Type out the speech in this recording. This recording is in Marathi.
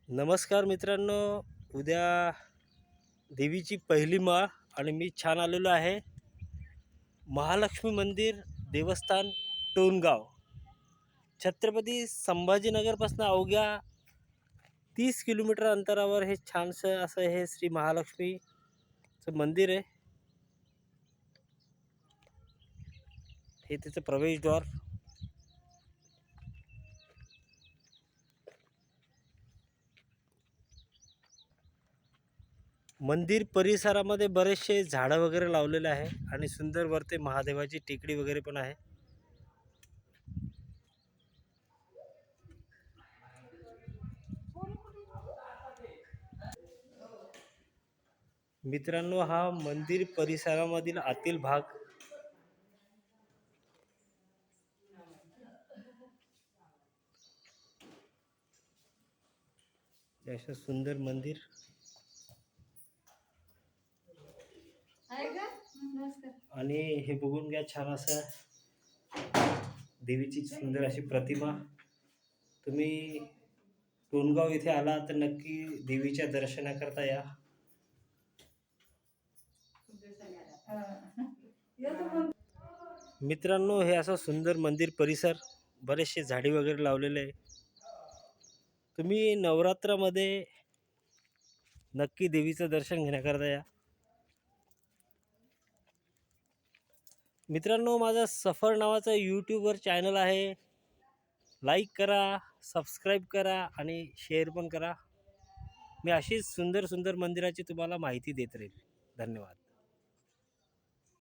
नमस्कार मित्रांनो. उद्या देवीची पहिली माळ आणि मी छान आलेलो आहे महालक्ष्मी मंदिर देवस्थान टोनगाव, छत्रपती संभाजीनगरपासून अवघ्या 30 किलोमीटर अंतरावर हे छानसं असं हे श्री महालक्ष्मीचं मंदिर आहे. हे त्याचं प्रवेशद्वार. मंदिर परिसरामध्ये बरेचसे झाडं वगैरे लावलेले आहे आणि सुंदर वरती महादेवाची टेकडी वगैरे पण आहे. मित्रांनो, हा मंदिर परिसरामधील आतील भाग. असं सुंदर मंदिर आणि हे बघून घ्या, छान असं देवीची सुंदर अशी प्रतिमा. तुम्ही टोनगाव इथे आला तर नक्की देवीच्या दर्शनाकरता या. मित्रांनो, हे असं सुंदर मंदिर परिसर, बरेचसे झाडी वगैरे लावलेले आहे. तुम्ही नवरात्रामध्ये नक्की देवीचं दर्शन घेण्याकरता या. मित्रांनो, माझा सफर नावाचा यूट्यूबवर चॅनल आहे. लाईक करा, सबस्क्राईब करा आणि शेअर पण करा. मी अशीच सुंदर सुंदर मंदिराची तुम्हाला माहिती देत राहील. धन्यवाद.